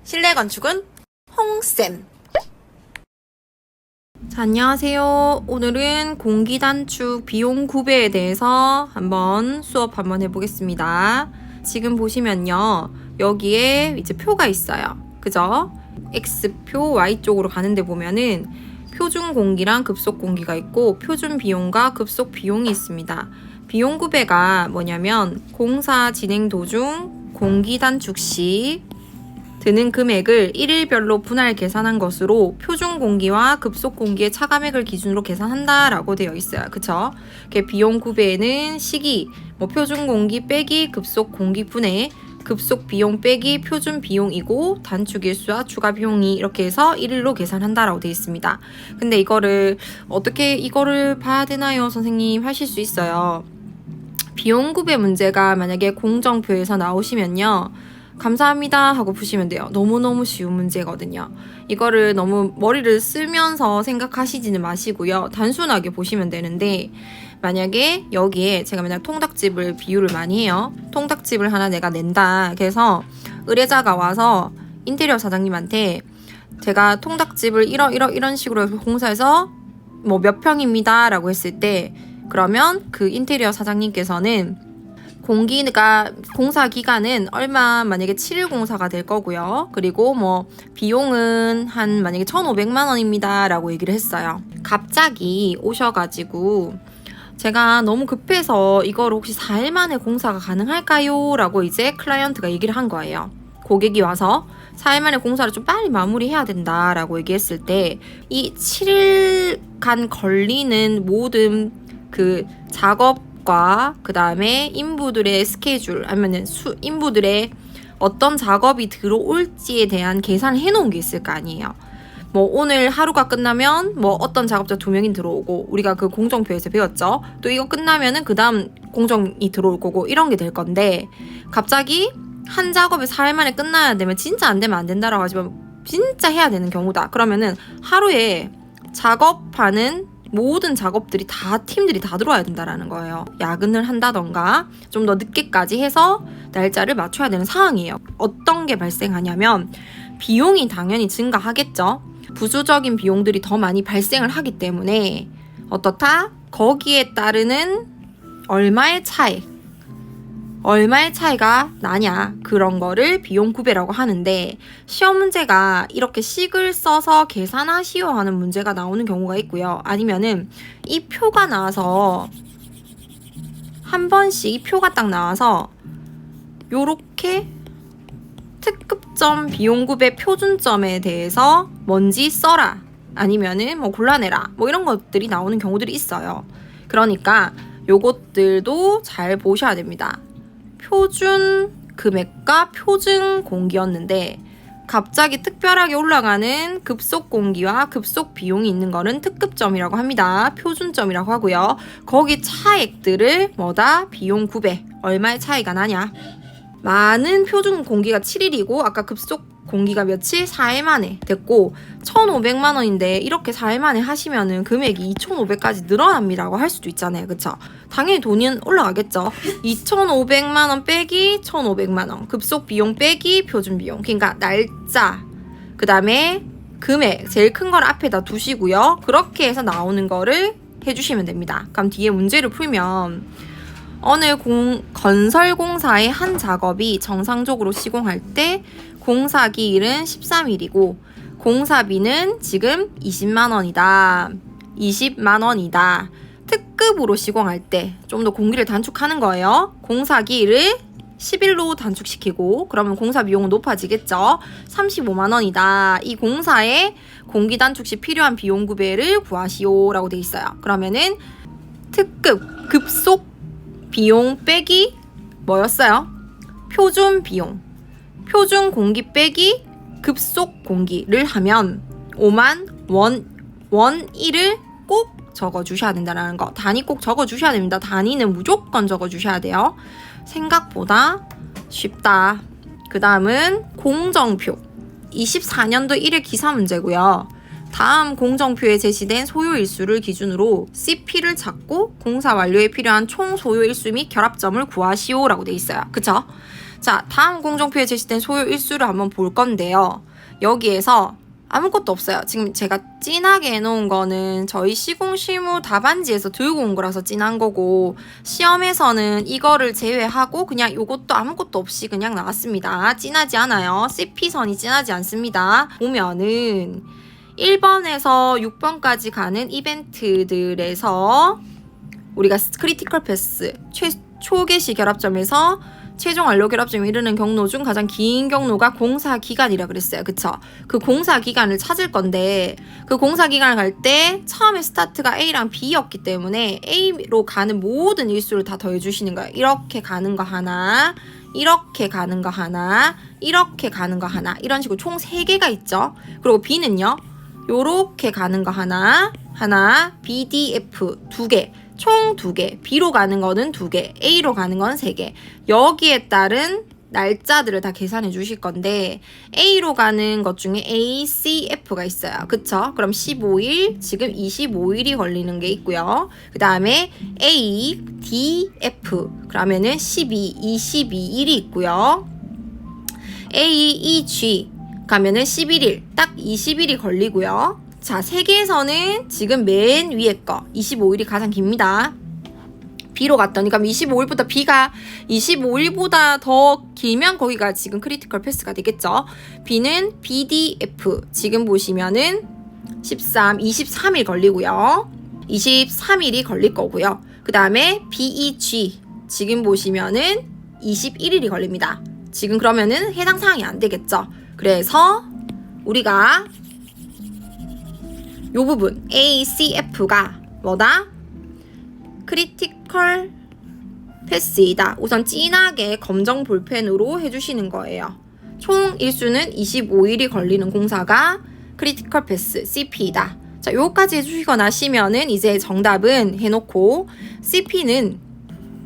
실내 건축은 홍쌤. 자, 안녕하세요. 오늘은 공기 단축 비용 구배에 대해서 수업 한번 해보겠습니다. 지금 보시면요, 여기에 이제 표가 있어요. 그죠? X표 Y쪽으로 가는데 보면은 표준 공기랑 급속 공기가 있고 표준 비용과 급속 비용이 있습니다. 비용 구배가 뭐냐면 공사 진행 도중 공기 단축 시 드는 금액을 일일별로 분할 계산한 것으로 표준 공기와 급속 공기의 차감액을 기준으로 계산한다라고 되어 있어요. 그쵸? 비용 구배에는 시기, 표준 공기 빼기 급속 공기 분의 급속 비용 빼기 표준 비용이고 단축 일수와 추가 비용이 이렇게 해서 일일로 계산한다라고 되어 있습니다. 근데 이거를 어떻게 이거를 봐야 되나요, 선생님? 하실 수 있어요. 비용 구배 문제가 만약에 공정표에서 나오시면요, 감사합니다 하고 푸시면 돼요. 너무너무 쉬운 문제거든요. 이거를 너무 머리를 쓰면서 생각하시지는 마시고요. 단순하게 보시면 되는데, 만약에 여기에 제가 맨날 통닭집을 비유를 많이 해요. 통닭집을 하나 내가 낸다. 그래서 의뢰자가 와서 인테리어 사장님한테 제가 통닭집을 이런 식으로 공사해서 몇 평입니다 라고 했을 때, 그러면 그 인테리어 사장님께서는 공사 기간은 얼마, 만약에 7일 공사가 될 거고요. 그리고 비용은 만약에 1,500만 원입니다 라고 얘기를 했어요. 갑자기 오셔가지고 제가 너무 급해서 이걸 혹시 4일 만에 공사가 가능할까요? 라고 이제 클라이언트가 얘기를 한 거예요. 고객이 와서 4일 만에 공사를 좀 빨리 마무리해야 된다 라고 얘기했을 때, 이 7일간 걸리는 모든 그 작업과 그 다음에 인부들의 스케줄, 아니면 인부들의 어떤 작업이 들어올지에 대한 계산을 해놓은 게 있을 거 아니에요. 오늘 하루가 끝나면 어떤 작업자 2명이 들어오고, 우리가 그 공정표에서 배웠죠. 또 이거 끝나면은 그 다음 공정이 들어올 거고, 이런 게 될 건데, 갑자기 한 작업이 4일 만에 끝나야 되면 진짜 안 되면 안 된다라고 하지만 진짜 해야 되는 경우다. 그러면은 하루에 작업하는 모든 작업들이 팀들이 다 들어와야 된다라는 거예요. 야근을 한다던가 좀 더 늦게까지 해서 날짜를 맞춰야 되는 상황이에요. 어떤 게 발생하냐면, 비용이 당연히 증가하겠죠. 부수적인 비용들이 더 많이 발생을 하기 때문에 어떻다? 거기에 따르는 얼마의 차이가 나냐, 그런 거를 비용 구배라고 하는데, 시험 문제가 이렇게 식을 써서 계산하시오 하는 문제가 나오는 경우가 있고요. 아니면은 이 표가 나와서 한 번씩 이 표가 딱 나와서 요렇게 특급점 비용 구배 표준점에 대해서 뭔지 써라, 아니면은 골라내라, 이런 것들이 나오는 경우들이 있어요. 그러니까 요것들도 잘 보셔야 됩니다. 표준 금액과 표준 공기였는데, 갑자기 특별하게 올라가는 급속 공기와 급속 비용이 있는 거는 특급점이라고 합니다. 표준점이라고 하고요. 거기 차액들을 비용 구배, 얼마의 차이가 나냐. 많은 표준 공기가 7일이고 아까 급속 공기가 며칠? 4일 만에 됐고 1,500만 원인데 이렇게 4일 만에 하시면은 금액이 2,500까지 늘어납니다라고 할 수도 있잖아요. 그쵸? 당연히 돈은 올라가겠죠. 2,500만 원 빼기 1,500만 원, 급속 비용 빼기 표준 비용. 그러니까 날짜, 그 다음에 금액, 제일 큰 걸 앞에다 두시고요. 그렇게 해서 나오는 거를 해주시면 됩니다. 그럼 뒤에 문제를 풀면, 어느 건설공사의 한 작업이 정상적으로 시공할 때 공사 기일은 13일이고 공사비는 지금 20만 원이다. 특급으로 시공할 때 좀 더 공기를 단축하는 거예요. 공사 기일을 10일로 단축시키고, 그러면 공사 비용은 높아지겠죠. 35만 원이다. 이 공사에 공기 단축 시 필요한 비용 구배를 구하시오 라고 돼 있어요. 그러면은 특급, 급속 비용 빼기 뭐였어요? 표준 비용. 표준 공기 빼기 급속 공기를 하면 5만 원일을 꼭 적어주셔야 된다는 거. 단위 꼭 적어주셔야 됩니다. 단위는 무조건 적어주셔야 돼요. 생각보다 쉽다. 그 다음은 공정표. 24년도 1회 기사 문제고요. 다음 공정표에 제시된 소요일수를 기준으로 CP를 찾고 공사 완료에 필요한 총 소요일수 및 결합점을 구하시오 라고 돼 있어요. 그쵸? 자, 다음 공정표에 제시된 소요 일수를 한번 볼 건데요. 여기에서 아무것도 없어요. 지금 제가 진하게 해놓은 거는 저희 시공실무 답안지에서 들고 온 거라서 진한 거고, 시험에서는 이거를 제외하고 그냥 요것도 아무것도 없이 그냥 나왔습니다. 진하지 않아요. CP선이 진하지 않습니다. 보면은 1번에서 6번까지 가는 이벤트들에서 우리가 크리티컬 패스 초개시 결합점에서 최종 완료 결합점에 이르는 경로 중 가장 긴 경로가 공사 기간이라 그랬어요. 그쵸? 그 공사 기간을 찾을 건데, 그 공사 기간을 갈 때 처음에 스타트가 A랑 B였기 때문에 A로 가는 모든 일수를 다 더해주시는 거예요. 이렇게 가는 거 하나, 이렇게 가는 거 하나, 이렇게 가는 거 하나, 이런 식으로 총 3개가 있죠. 그리고 B는요, 요렇게 가는 거 하나, B, D, F 2개. 총 2개, B로 가는 거는 2개, A로 가는 건 3개. 여기에 따른 날짜들을 다 계산해 주실 건데, A로 가는 것 중에 A, C, F가 있어요. 그쵸? 그럼 15일, 지금 25일이 걸리는 게 있고요. 그 다음에 A, D, F, 그러면은 12, 22일이 있고요. A, E, G 가면은 11일, 딱 20일이 걸리고요. 자, 세개에서는 지금 맨 위에 거 25일이 가장 깁니다. B로 갔더니 그럼 25일보다 B가 25일보다 더 길면 거기가 지금 크리티컬 패스가 되겠죠. B는 BDF 지금 보시면은 23일 걸리고요. 23일이 걸릴 거고요. 그 다음에 BEG 지금 보시면은 21일이 걸립니다. 지금 그러면은 해당 사항이 안 되겠죠. 그래서 우리가 요 부분 A, C, F가 뭐다? 크리티컬 패스이다. 우선 진하게 검정 볼펜으로 해주시는 거예요. 총 일수는 25일이 걸리는 공사가 크리티컬 패스 CP이다. 자, 요거까지 해주시고 나시면은 이제 정답은 해놓고 CP는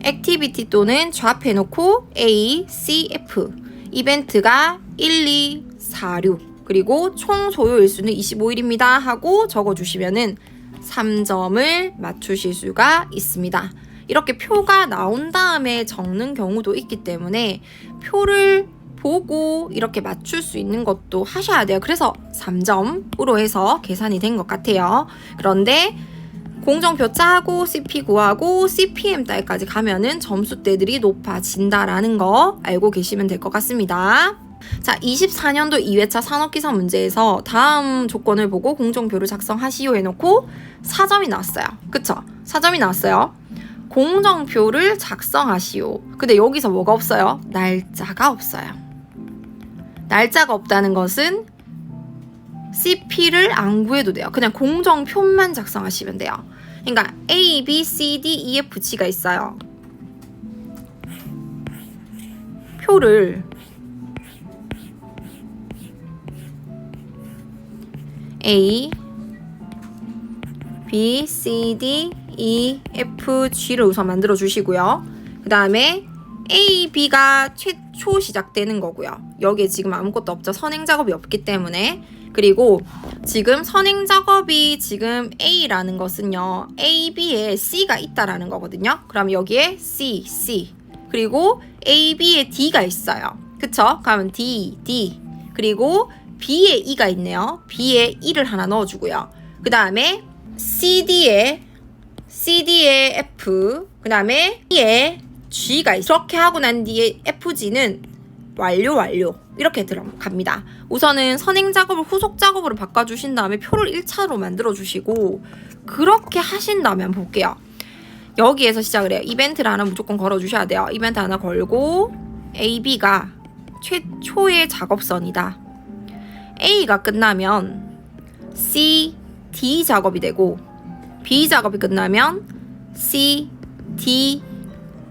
액티비티 또는 좌표해놓고 A, C, F 이벤트가 1, 2, 4, 6 그리고 총 소요 일수는 25일입니다 하고 적어주시면은 3점을 맞추실 수가 있습니다. 이렇게 표가 나온 다음에 적는 경우도 있기 때문에 표를 보고 이렇게 맞출 수 있는 것도 하셔야 돼요. 그래서 3점으로 해서 계산이 된 것 같아요. 그런데 공정표 짜고 CP 구하고 CPM 딸까지 가면은 점수대들이 높아진다라는 거 알고 계시면 될 것 같습니다. 자, 24년도 2회차 산업기사 문제에서 다음 조건을 보고 공정표를 작성하시오 해놓고 4점이 나왔어요. 그쵸? 4점이 나왔어요. 공정표를 작성하시오. 근데 여기서 뭐가 없어요? 날짜가 없어요. 날짜가 없다는 것은 CP를 안 구해도 돼요. 그냥 공정표만 작성하시면 돼요. 그러니까 A, B, C, D, E, F, G가 있어요. 표를 A, B, C, D, E, F, G를 우선 만들어 주시고요. 그 다음에 A, B가 최초 시작되는 거고요. 여기에 지금 아무것도 없죠. 선행 작업이 없기 때문에. 그리고 지금 선행 작업이 지금 A라는 것은요. A, B에 C가 있다라는 거거든요. 그럼 여기에 C, C. 그리고 A, B에 D가 있어요. 그쵸? 그러면 D, D. 그리고 B에 E가 있네요. B에 E를 하나 넣어주고요. 그 다음에 CD에 F, 그 다음에 E에 G가 있어요. 그렇게 하고 난 뒤에 FG는 완료 이렇게 들어갑니다. 우선은 선행 작업을 후속 작업으로 바꿔주신 다음에 표를 1차로 만들어주시고 그렇게 하신 다음에 한번 볼게요. 여기에서 시작을 해요. 이벤트를 하나 무조건 걸어주셔야 돼요. 이벤트 하나 걸고 A, B가 최초의 작업선이다. A가 끝나면 C, D 작업이 되고 B 작업이 끝나면 C, D,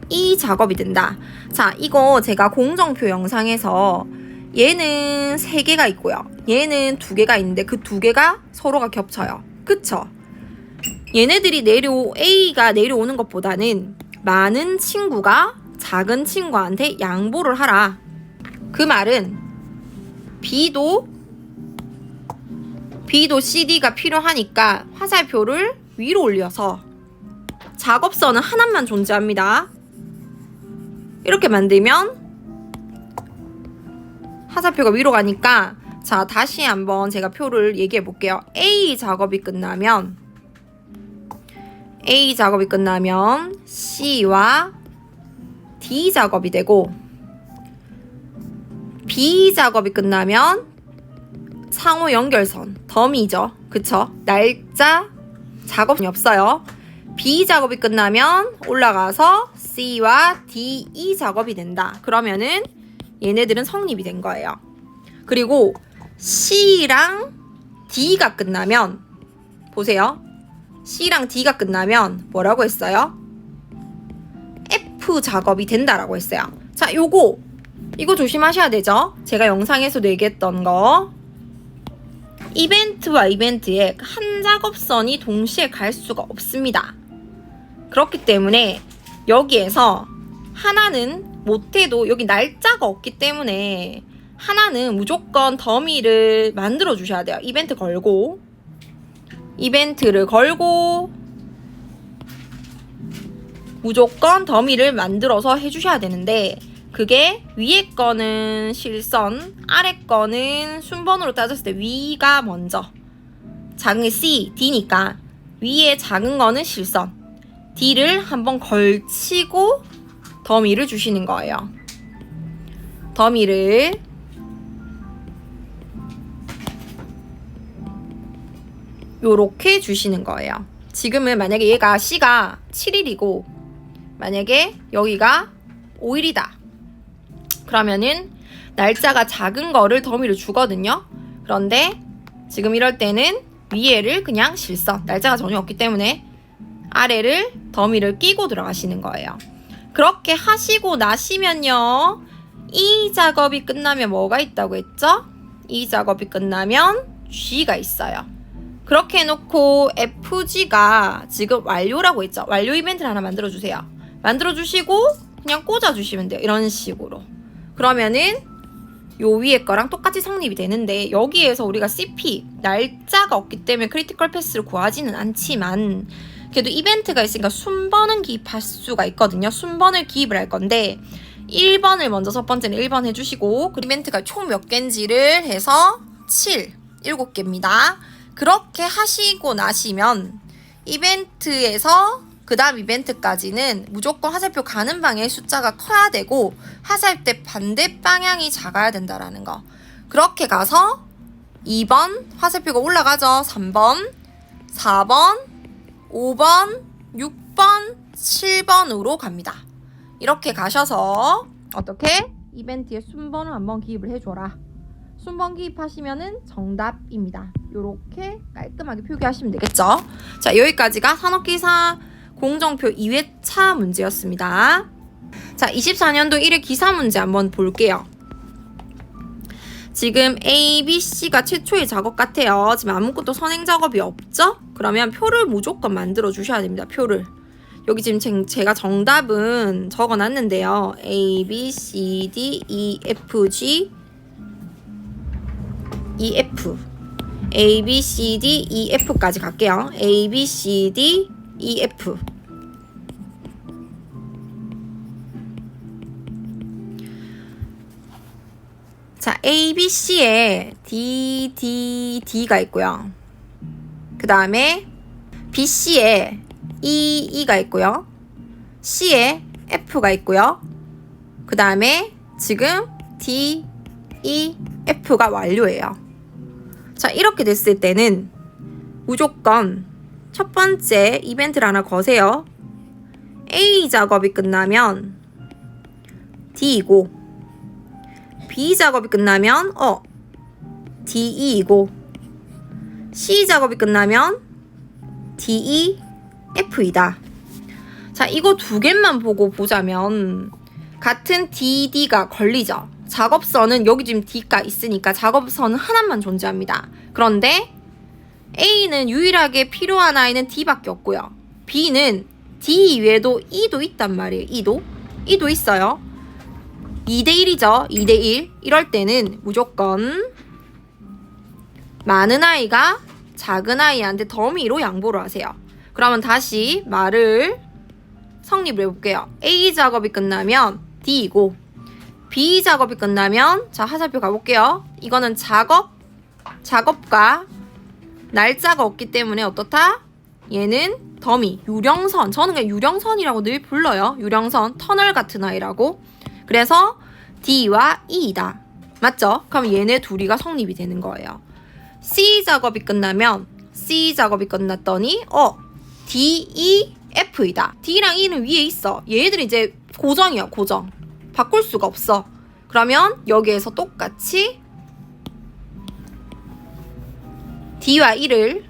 E 작업이 된다. 자, 이거 제가 공정표 영상에서 얘는 3개가 있고요. 얘는 2개가 있는데 그 2개가 서로가 겹쳐요. 그쵸? 얘네들이 A가 내려오는 것보다는 많은 친구가 작은 친구한테 양보를 하라. 그 말은 B도 CD가 필요하니까 화살표를 위로 올려서 작업선은 하나만 존재합니다. 이렇게 만들면 화살표가 위로 가니까 자, 다시 한번 제가 표를 얘기해 볼게요. A 작업이 끝나면 C와 D 작업이 되고 B 작업이 끝나면 상호 연결선, 덤이죠. 그쵸? 날짜 작업이 없어요. B 작업이 끝나면 올라가서 C와 D, E 작업이 된다. 그러면은 얘네들은 성립이 된 거예요. 그리고 C랑 D가 끝나면 보세요. C랑 D가 끝나면 뭐라고 했어요? F 작업이 된다라고 했어요. 자, 이거 조심하셔야 되죠? 제가 영상에서도 얘기했던 거. 이벤트와 이벤트에 한 작업선이 동시에 갈 수가 없습니다. 그렇기 때문에 여기에서 하나는 못해도 여기 날짜가 없기 때문에 하나는 무조건 더미를 만들어 주셔야 돼요. 이벤트를 걸고 무조건 더미를 만들어서 해주셔야 되는데 그게 위에 거는 실선, 아래 거는 순번으로 따졌을 때 위가 먼저. 작은 게 C, D니까 위에 작은 거는 실선. D를 한번 걸치고 더미를 주시는 거예요. 더미를 요렇게 주시는 거예요. 지금은 만약에 얘가 C가 7일이고 만약에 여기가 5일이다. 그러면은 날짜가 작은 거를 더미를 주거든요. 그런데 지금 이럴 때는 위에를 그냥 실선, 날짜가 전혀 없기 때문에 아래를 더미를 끼고 들어가시는 거예요. 그렇게 하시고 나시면요. 이 작업이 끝나면 뭐가 있다고 했죠? 이 작업이 끝나면 G가 있어요. 그렇게 해놓고 FG가 지금 완료라고 했죠. 완료 이벤트를 하나 만들어주세요. 만들어주시고 그냥 꽂아주시면 돼요. 이런 식으로. 그러면은 요 위에 거랑 똑같이 성립이 되는데 여기에서 우리가 CP 날짜가 없기 때문에 크리티컬 패스를 구하지는 않지만 그래도 이벤트가 있으니까 순번은 기입할 수가 있거든요. 순번을 기입을 할 건데 1번을 먼저 첫 번째는 1번 해주시고 그 이벤트가 총 몇 개인지를 해서 7개입니다. 그렇게 하시고 나시면 이벤트에서 그 다음 이벤트까지는 무조건 화살표 가는 방향의 숫자가 커야 되고 화살표 반대 방향이 작아야 된다라는 거. 그렇게 가서 2번 화살표가 올라가죠. 3번, 4번, 5번, 6번, 7번으로 갑니다. 이렇게 가셔서 어떻게? 이벤트에 순번을 한번 기입을 해줘라. 순번 기입하시면은 정답입니다. 요렇게 깔끔하게 표기하시면 되겠죠. 자, 여기까지가 산업기사 공정표 2회차 문제였습니다. 자, 24년도 1회 기사 문제 한번 볼게요. 지금 A, B, C가 최초의 작업 같아요. 지금 아무것도 선행 작업이 없죠? 그러면 표를 무조건 만들어 주셔야 됩니다. 표를. 여기 지금 제가 정답은 적어놨는데요. A, B, C, D, E, F, G, E, F. A, B, C, D, E, F까지 갈게요. A, B, C, D, E, F. 자, A, B, C에 D, D, D가 있고요. 그 다음에 B, C에 E, E가 있고요. C에 F가 있고요. 그 다음에 지금 D, E, F가 완료예요. 자, 이렇게 됐을 때는 무조건 첫 번째 이벤트를 하나 거세요. A 작업이 끝나면 D이고 B 작업이 끝나면 DE이고 C 작업이 끝나면 DE, F이다. 자, 이거 두 개만 보고 보자면 같은 DD가 걸리죠. 작업선은 여기 지금 D가 있으니까 작업선은 하나만 존재합니다. 그런데 A는 유일하게 필요한 아이는 D밖에 없고요. B는 D 이외에도 E도 있단 말이에요. E도 있어요. 2대1이죠. 2대1. 이럴 때는 무조건 많은 아이가 작은 아이한테 더미로 양보를 하세요. 그러면 다시 말을 성립을 해볼게요. A 작업이 끝나면 D이고 B 작업이 끝나면 자 화살표 가볼게요. 이거는 작업과 날짜가 없기 때문에 어떻다? 얘는 더미, 유령선. 저는 그냥 유령선이라고 늘 불러요. 유령선, 터널 같은 아이라고. 그래서 D와 E이다. 맞죠? 그럼 얘네 둘이가 성립이 되는 거예요. C 작업이 끝났더니 D, E, F이다. D랑 E는 위에 있어. 얘들이 이제 고정이야, 고정. 바꿀 수가 없어. 그러면 여기에서 똑같이 D와 E를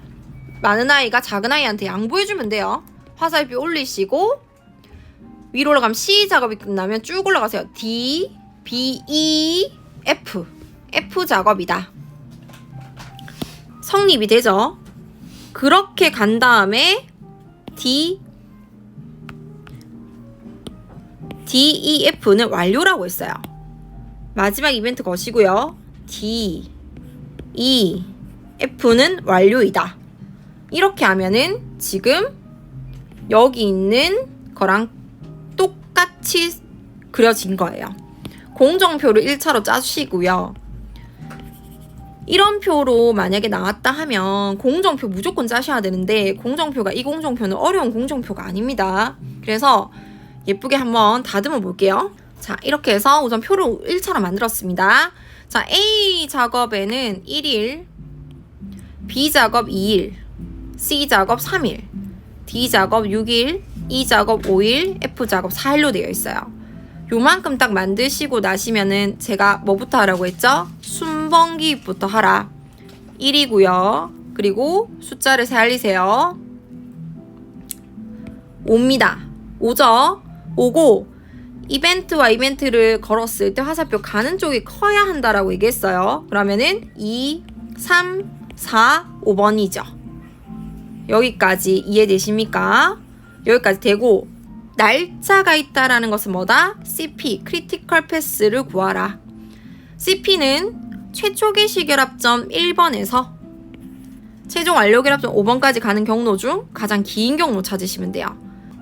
많은 아이가 작은 아이한테 양보해주면 돼요. 화살표 올리시고 위로 올라가면 C 작업이 끝나면 쭉 올라가세요. D, B, E, F. F 작업이다. 성립이 되죠. 그렇게 간 다음에 D, E, F는 완료라고 했어요. 마지막 이벤트 거시고요. D, E, F는 완료이다. 이렇게 하면은 지금 여기 있는 거랑 똑같이 그려진 거예요. 공정표를 1차로 짜주시고요. 이런 표로 만약에 나왔다 하면 공정표 무조건 짜셔야 되는데 공정표가 이 공정표는 어려운 공정표가 아닙니다. 그래서 예쁘게 한번 다듬어 볼게요. 자, 이렇게 해서 우선 표를 1차로 만들었습니다. 자, A 작업에는 1일, B 작업 2일, C 작업 3일, D 작업 6일, E 작업 5일, F 작업 4일로 되어 있어요. 요만큼 딱 만드시고 나시면은 제가 뭐부터 하라고 했죠? 순번기부터 하라. 1이고요. 그리고 숫자를 살리세요. 5입니다. 5죠? 5고 이벤트와 이벤트를 걸었을 때 화살표 가는 쪽이 커야 한다라고 얘기했어요. 그러면은 2, 3, 4, 5번이죠. 여기까지 이해되십니까? 여기까지 되고 날짜가 있다라는 것은 뭐다? CP, 크리티컬 패스를 구하라. CP는 최초 개시 결합점 1번에서 최종 완료 결합점 5번까지 가는 경로 중 가장 긴 경로 찾으시면 돼요.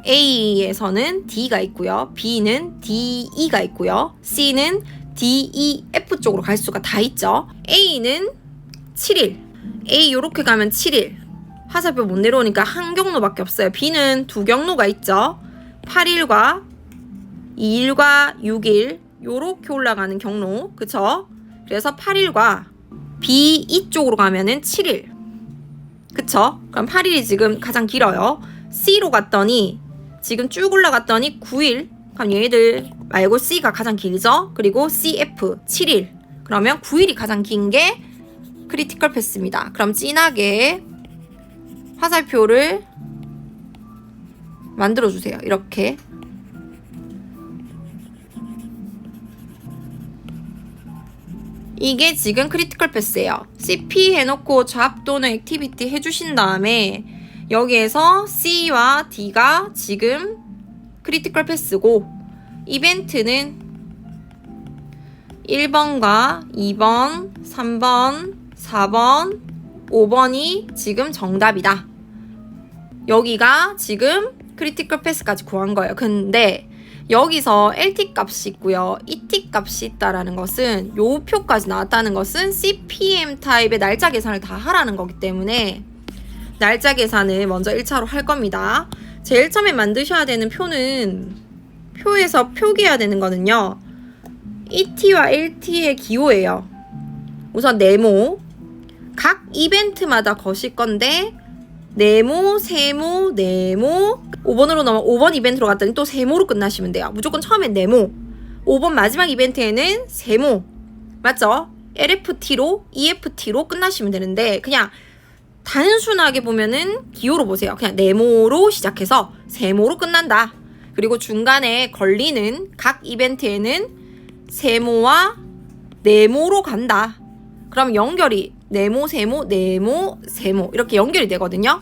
A에서는 D가 있고요. B는 DE가 있고요. C는 DEF 쪽으로 갈 수가 다 있죠. A는 7일. A 요렇게 가면 7일. 화살표 못 내려오니까 한 경로밖에 없어요. B는 두 경로가 있죠. 8일과 2일과 6일 요렇게 올라가는 경로. 그쵸? 그래서 8일과 B 이쪽으로 가면은 7일. 그쵸? 그럼 8일이 지금 가장 길어요. C로 갔더니 지금 쭉 올라갔더니 9일. 그럼 얘들 말고 C가 가장 길죠? 그리고 CF 7일. 그러면 9일이 가장 긴 게 크리티컬 패스입니다. 그럼 진하게 화살표를 만들어주세요. 이렇게. 이게 지금 크리티컬 패스예요. CP 해놓고 잡 또는 액티비티 해주신 다음에 여기에서 C와 D가 지금 크리티컬 패스고 이벤트는 1번과 2번, 3번, 4번, 5번이 지금 정답이다. 여기가 지금 크리티컬 패스까지 구한 거예요. 근데 여기서 LT 값이 있고요. ET 값이 있다라는 것은 요 표까지 나왔다는 것은 CPM 타입의 날짜 계산을 다 하라는 거기 때문에 날짜 계산을 먼저 1차로 할 겁니다. 제일 처음에 만드셔야 되는 표는 표에서 표기해야 되는 거는요. ET와 LT의 기호예요. 우선 네모. 각 이벤트마다 거실 건데 네모, 세모, 네모 5번으로 넘어 5번 이벤트로 갔더니 또 세모로 끝나시면 돼요. 무조건 처음엔 네모 5번 마지막 이벤트에는 세모 맞죠? LFT로 EFT로 끝나시면 되는데 그냥 단순하게 보면은 기호로 보세요. 그냥 네모로 시작해서 세모로 끝난다. 그리고 중간에 걸리는 각 이벤트에는 세모와 네모로 간다. 그럼 연결이 네모, 세모, 네모, 세모 이렇게 연결이 되거든요.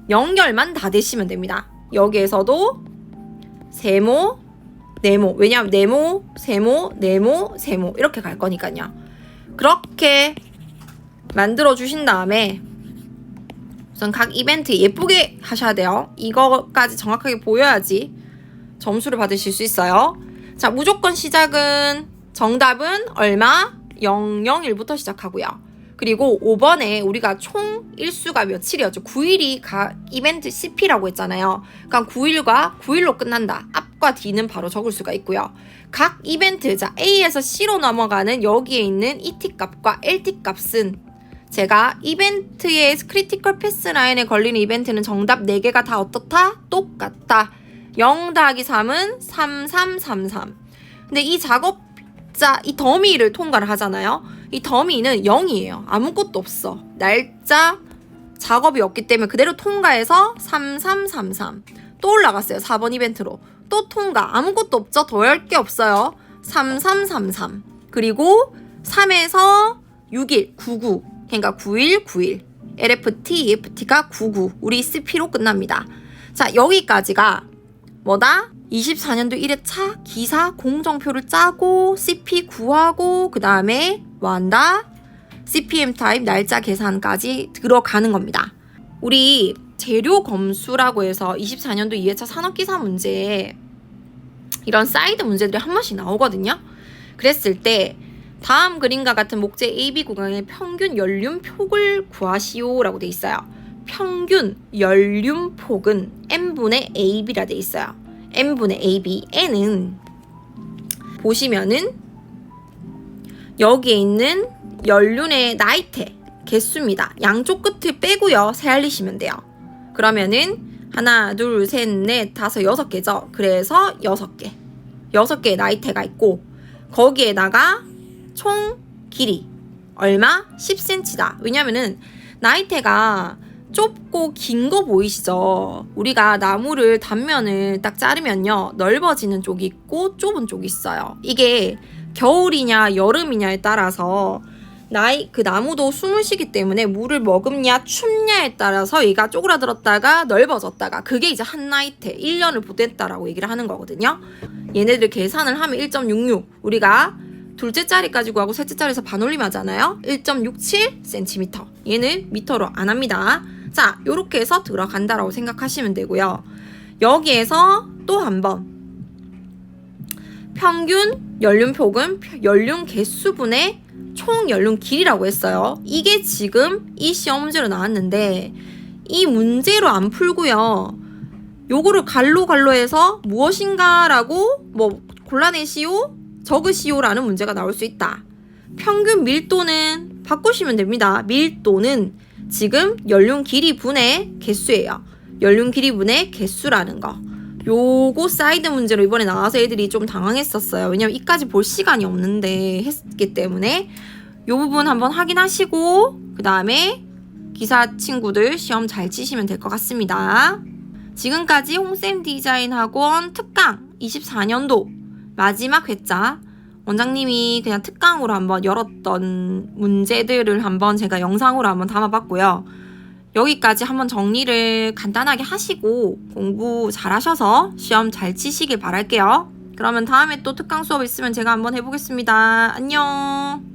연결만 다 되시면 됩니다. 여기에서도 세모, 네모 왜냐하면 네모, 세모, 네모, 세모 이렇게 갈 거니까요. 그렇게 만들어 주신 다음에 우선 각 이벤트 예쁘게 하셔야 돼요. 이거까지 정확하게 보여야지 점수를 받으실 수 있어요. 자, 무조건 시작은 정답은 얼마? 001부터 시작하고요. 그리고 5번에 우리가 총 일수가 며칠이었죠? 9일이 이벤트 CP라고 했잖아요. 그러니까 9일과 9일로 끝난다. 앞과 뒤는 바로 적을 수가 있고요. 각 이벤트, 자 A에서 C로 넘어가는 여기에 있는 ET 값과 LT 값은 제가 이벤트의 크리티컬 패스 라인에 걸리는 이벤트는 정답 4개가 다 어떻다? 똑같다. 0 더하기 3은 3333. 근데 이 작업자, 이 더미를 통과를 하잖아요. 이 더미는 0이에요. 아무것도 없어. 날짜, 작업이 없기 때문에 그대로 통과해서 3333. 또 올라갔어요. 4번 이벤트로. 또 통과. 아무것도 없죠? 더할 게 없어요. 3333. 그리고 3에서 6일, 99. 그러니까 9일, 9일. LFT, EFT가 99. 우리 CP로 끝납니다. 자, 여기까지가 뭐다? 24년도 1회차 기사 공정표를 짜고 CP 구하고 그 다음에 뭐 한다? CPM 타입 날짜 계산까지 들어가는 겁니다. 우리 재료 검수라고 해서 24년도 2회차 산업기사 문제에 이런 사이드 문제들이 한 번씩 나오거든요. 그랬을 때 다음 그림과 같은 목재 AB 구간의 평균 연륜폭을 구하시오라고 돼 있어요. 평균 연륜폭은 N분의 AB라 돼 있어요. N분의 AB. N은 보시면은 여기에 있는 연륜의 나이테 개수입니다. 양쪽 끝을 빼고요. 세알리시면 돼요. 그러면은 하나, 둘, 셋, 넷, 다섯, 6개죠. 그래서 6개. 6개의 나이테가 있고 거기에다가 총 길이 얼마? 10cm다. 왜냐면은 나이테가 좁고 긴 거 보이시죠? 우리가 나무를 단면을 딱 자르면요. 넓어지는 쪽이 있고 좁은 쪽이 있어요. 이게 겨울이냐 여름이냐에 따라서 그 나무도 숨을 쉬기 때문에 물을 머금냐 춥냐에 따라서 얘가 쪼그라들었다가 넓어졌다가 그게 이제 한 나이테 1년을 보냈다라고 얘기를 하는 거거든요. 얘네들 계산을 하면 1.66 우리가 둘째 자리까지 구하고 셋째 자리에서 반올림 하잖아요. 1.67cm 얘는 미터로 안 합니다. 자, 요렇게 해서 들어간다라고 생각하시면 되고요. 여기에서 또 한 번 평균 연륜폭은 연륜 개수분의 총 연륜 길이라고 했어요. 이게 지금 이 시험 문제로 나왔는데 이 문제로 안 풀고요. 요거를 갈로 해서 무엇인가라고 뭐 골라내시오, 적으시오라는 문제가 나올 수 있다. 평균 밀도는 바꾸시면 됩니다. 밀도는 지금 연륜 길이 분의 개수예요. 연륜 길이 분의 개수라는 거. 요거 사이드 문제로 이번에 나와서 애들이 좀 당황했었어요. 왜냐면 이까지 볼 시간이 없는데 했기 때문에 요 부분 한번 확인하시고 그 다음에 기사 친구들 시험 잘 치시면 될 것 같습니다. 지금까지 홍쌤 디자인 학원 특강 24년도 마지막 회차 원장님이 그냥 특강으로 한번 열었던 문제들을 한번 제가 영상으로 한번 담아봤고요. 여기까지 한번 정리를 간단하게 하시고 공부 잘 하셔서 시험 잘 치시길 바랄게요. 그러면 다음에 또 특강 수업 있으면 제가 한번 해보겠습니다. 안녕.